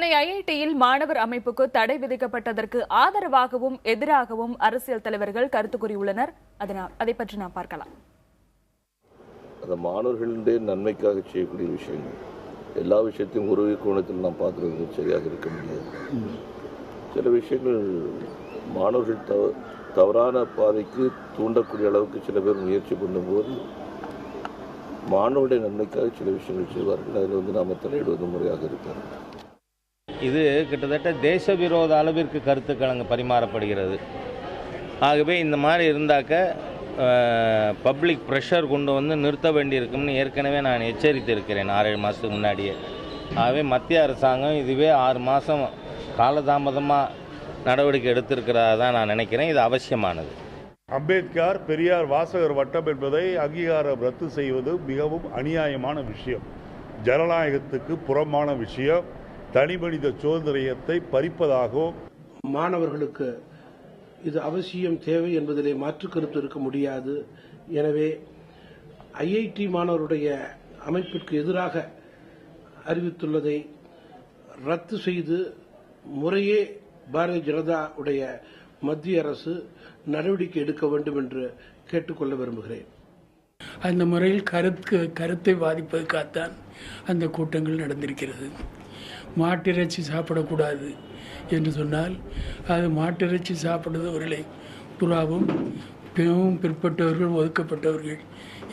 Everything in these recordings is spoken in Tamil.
சென்னை ஐஐடியில் மாணவர் அமைப்புக்கு தடை விதிக்கப்பட்டதற்கு ஆதரவாகவும் எதிராகவும் அரசியல் தலைவர்கள் கருத்து கூறியுள்ளனர். அதை பற்றி நாம் பார்க்கலாம். அந்த மாணவர்களுடைய நன்மைக்காக செய்யக்கூடிய விஷயங்கள் எல்லா விஷயத்தையும் ஒரு கோணத்தில் நாம் பார்க்கறது சரியாக இருக்க முடியாது. சில விஷயங்கள் மாணவர்கள் தவறான பாதைக்கு தூண்டக்கூடிய அளவுக்கு சில பேர் முயற்சி பண்ணும்போது மாணவருடைய நன்மைக்காக சில விஷயங்கள் செய்வார்கள். அதில் நாம் தலையிடுவது முறையாக இருக்காது. இது கிட்டத்தட்ட தேச விரோத அளவிற்கு கருத்துக்கள் அங்கே பரிமாறப்படுகிறது. ஆகவே இந்த மாதிரி இருந்தாக்க பப்ளிக் ப்ரெஷர் கொண்டு வந்து நிறுத்த வேண்டியிருக்கும்னு ஏற்கனவே நான் எச்சரித்திருக்கிறேன் 6-7 மாதத்துக்கு முன்னாடியே. ஆகவே மத்திய அரசாங்கம் இதுவே 6 மாதம் காலதாமதமாக நடவடிக்கை எடுத்திருக்கிறதா தான் நான் நினைக்கிறேன். இது அவசியமானது. அம்பேத்கர் பெரியார் வாசகர் வட்டம் என்பதை அங்கீகாரம் ரத்து செய்வது மிகவும் அநியாயமான விஷயம், ஜனநாயகத்துக்கு புறம்பான விஷயம், தனிமனித சுதந்திரத்தை பறிப்பதாகவும். மாணவர்களுக்கு இது அவசியம் தேவை என்பதிலே மாற்று கருத்து இருக்க முடியாது. எனவே ஐஐடி மாணவருடைய அமைப்பிற்கு எதிராக அறிவித்துள்ளதை ரத்து செய்து முறையே பாரதிய ஜனதா உடைய மத்திய அரசு நடவடிக்கை எடுக்க வேண்டும் என்று கேட்டுக்கொள்ள விரும்புகிறேன். அந்த முறையில் கருத்தை பாதிப்பதற்காகத்தான் அந்த கூட்டங்கள் நடந்திருக்கிறது. மாட்டிறைச்சி சாப்பிடக்கூடாது என்று சொன்னால் அது மாட்டிறைச்சி சாப்பிடுபவர்களை புறாவும் மிகவும் பிற்பட்டவர்கள் ஒதுக்கப்பட்டவர்கள்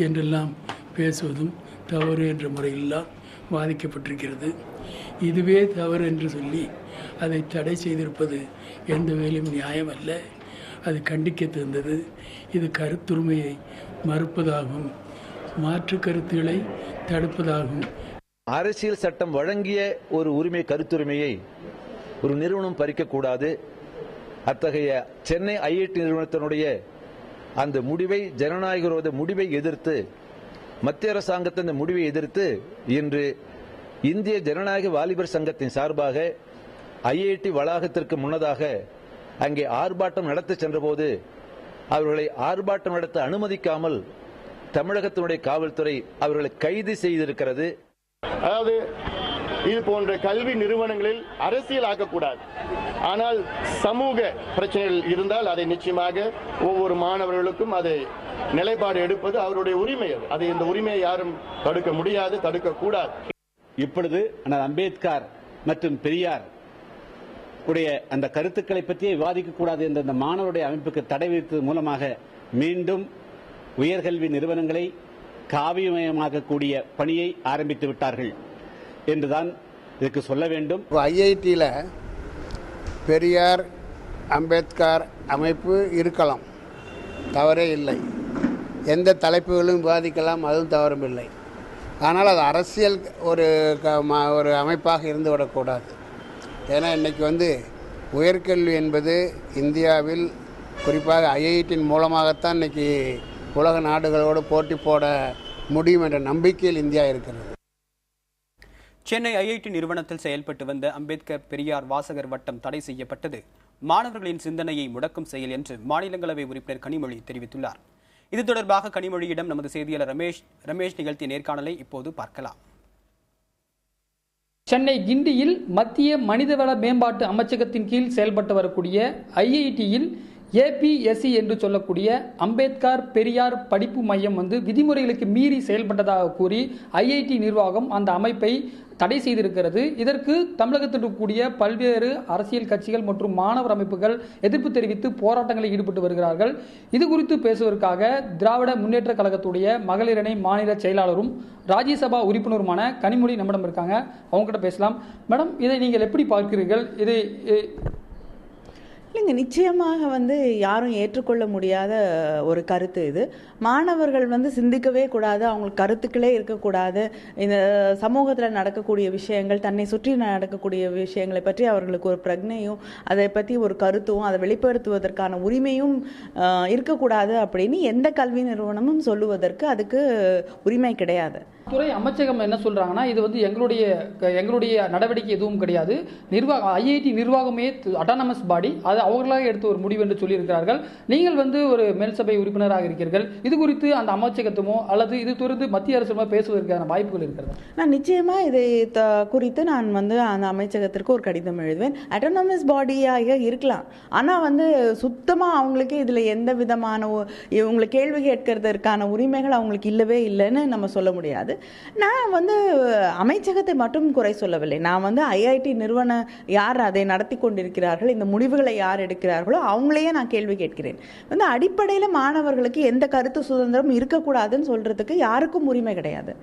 என்றெல்லாம் பேசுவதும் தவறு என்ற முறையெல்லாம் பாதிக்கப்பட்டிருக்கிறது. இதுவே தவறு என்று சொல்லி அதை தடை செய்திருப்பது எந்த வேலையும் நியாயம் அல்ல. அது கண்டிக்க தந்தது. இது கருத்துரிமையை மறுப்பதாகவும் மாற்று கருத்துக்களை தடுப்பதாகவும். அரசியல் சட்டம் வழங்கிய ஒரு உரிமை கருத்துரிமையை ஒரு நிறுவனம் பறிக்கக்கூடாது. அத்தகைய சென்னை ஐஐடி நிறுவனத்தினுடைய அந்த முடிவை, ஜனநாயக விரோத முடிவை எதிர்த்து, மத்திய அரசாங்கத்தின் அந்த முடிவை எதிர்த்து இன்று இந்திய ஜனநாயக வாலிபர் சங்கத்தின் சார்பாக ஐஐடி வளாகத்திற்கு முன்னதாக அங்கே ஆர்ப்பாட்டம் நடத்த சென்றபோது அவர்களை ஆர்ப்பாட்டம் நடத்த அனுமதிக்காமல் தமிழகத்தினுடைய காவல்துறை அவர்களை கைது செய்திருக்கிறது. அதாவது இது போன்ற கல்வி நிறுவனங்களில் அரசியல் ஆக்கக்கூடாது. ஆனால் சமூக பிரச்சனைகள் இருந்தால் அதை நிச்சயமாக ஒவ்வொரு மாணவர்களுக்கும் அதை நிலைப்பாடு எடுப்பது அவருடைய உரிமை. அது இந்த உரிமையை யாரும் தடுக்க முடியாது, தடுக்க கூடாது. இப்பொழுது அம்பேத்கர் மற்றும் பெரியார் உடைய அந்த கருத்துக்களை பற்றியே விவாதிக்கக்கூடாது என்ற அந்த மாணவருடைய அமைப்புக்கு தடை விதித்தது மூலமாக மீண்டும் உயர்கல்வி நிறுவனங்களை காவியமயமாக்கக்கூடிய பணியை ஆரம்பித்து விட்டார்கள் என்றுதான் இதுக்கு சொல்ல வேண்டும். ஐஐடியில் பெரியார் அம்பேத்கர் அமைப்பு இருக்கலாம், தவறே இல்லை. எந்த தலைப்புகளும் விவாதிக்கலாம், அதுவும் தவறும் இல்லை. ஆனால் அது அரசியல் ஒரு அமைப்பாக இருந்து விடக்கூடாது. ஏன்னா இன்றைக்கி உயர்கல்வி என்பது இந்தியாவில் குறிப்பாக ஐஐடியின் மூலமாகத்தான் இன்றைக்கி உலக நாடுகளோடு போட்டி போட முடியும் என்ற நம்பிக்கையில் இந்தியா இருக்கிறது. சென்னை ஐஐடி நிறுவனத்தில் செயல்பட்டு வந்த அம்பேத்கர் பெரியார் வாசகர் வட்டம் தடை செய்யப்பட்டது மாணவர்களின் சிந்தனையை முடக்கும் செயல் என்று மாநிலங்களவை உறுப்பினர் கனிமொழி தெரிவித்துள்ளார். இது தொடர்பாக கனிமொழியிடம் நமது செய்தியாளர் ரமேஷ் நிகழ்த்திய நேர்காணலை இப்போது பார்க்கலாம். சென்னை கிண்டியில் மத்திய மனிதவள மேம்பாட்டு அமைச்சகத்தின் கீழ் செயல்பட்டு வரக்கூடிய ஐஐடியில் ஏபிஎஸ்சி என்று சொல்லக்கூடிய அம்பேத்கர் பெரியார் படிப்பு மையம் விதிமுறைகளுக்கு மீறி செயல்பட்டதாக கூறி ஐஐடி நிர்வாகம் அந்த அமைப்பை தடை செய்திருக்கிறது. இதற்கு தமிழகத்தில் இருக்கக்கூடிய பல்வேறு அரசியல் கட்சிகள் மற்றும் மாணவர் அமைப்புகள் எதிர்ப்பு தெரிவித்து போராட்டங்களில் ஈடுபட்டு வருகிறார்கள். இது குறித்து பேசுவதற்காக திராவிட முன்னேற்ற கழகத்துடைய மகளிரணி மாநில செயலாளரும் ராஜ்யசபா உறுப்பினருமான கனிமொழி நம்மிடம் இருக்காங்க. அவங்க கிட்ட பேசலாம். மேடம், இதை நீங்கள் எப்படி பார்க்கிறீர்கள்? இது இல்லைங்க, நிச்சயமாக யாரும் ஏற்றுக்கொள்ள முடியாத ஒரு கருத்து இது. மாணவர்கள் சிந்திக்கவே கூடாது, அவங்களுக்கு கருத்துக்களே இருக்கக்கூடாது. இந்த சமூகத்தில் நடக்கக்கூடிய விஷயங்கள், தன்னை சுற்றி நடக்கக்கூடிய விஷயங்களை பற்றி அவர்களுக்கு ஒரு பிரஜையும் அதை பற்றி ஒரு கருத்தும் அதை வெளிப்படுத்துவதற்கான உரிமையும் இருக்கக்கூடாது அப்படின்னு எந்த கல்வி நிறுவனமும் சொல்லுவதற்கு அதுக்கு உரிமை கிடையாது. துறை அமைச்சகம் என்ன சொல்றாங்கன்னா, இது வந்து எங்களுடைய நடவடிக்கை எதுவும் கிடையாது, ஐஐடி நிர்வாகமே அட்டானமஸ் பாடி, அது அவர்களாக எடுத்த ஒரு முடிவு என்று சொல்லியிருக்கிறார்கள். நீங்கள் வந்து ஒரு மேல்சபை உறுப்பினராக இருக்கிறீர்கள், இது குறித்து அந்த அமைச்சகத்துமோ அல்லது இது குறித்து மத்திய அரசுமோ பேசுவதற்கான வாய்ப்புகள் இருக்கிறது? நான் நிச்சயமா இதை குறித்து நான் வந்து அந்த அமைச்சகத்திற்கு ஒரு கடிதம் எழுதுவேன். அட்டானமஸ் பாடியாக இருக்கலாம், ஆனா வந்து சுத்தமா அவங்களுக்கு இதுல எந்த விதமான இவங்களை கேள்வி கேட்கறதற்கான உரிமைகள் அவங்களுக்கு இல்லவே இல்லைன்னு நம்ம சொல்ல முடியாது. நான் வந்து அமைச்சகத்தை மட்டும் குறை சொல்லவில்லை. நான் வந்து ஐஐடி நிறுவனம் யார் அதை நடத்தி கொண்டிருக்கிறார்கள், இந்த முடிவுகளை யார் எடுக்கிறார்களோ அவங்களையே நான் கேள்வி கேட்கிறேன். வந்து அடிப்படையில் மாணவர்களுக்கு எந்த கருத்து சுதந்திரம் இருக்கக்கூடாதுன்னு சொல்றதுக்கு யாருக்கும் உரிமை கிடையாது.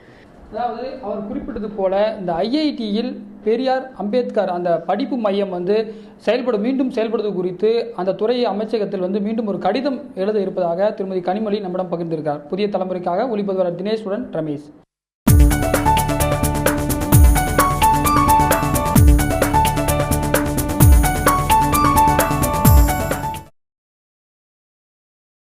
அதாவது அவர் குறிப்பிட்டது போல இந்த ஐஐடியில் பெரியார் அம்பேத்கர் அந்த படிப்பு மையம் வந்து மீண்டும் செயல்படுவது குறித்து அந்த துறை அமைச்சகத்தில் வந்து மீண்டும் ஒரு கடிதம் எழுத இருப்பதாக திருமதி கனிமொழி நம்மிடம் பகிர்ந்திருக்கார். புதிய தலைமுறைக்காக ஒளிப்பதிவாளர் தினேஷுடன் ரமேஷ்.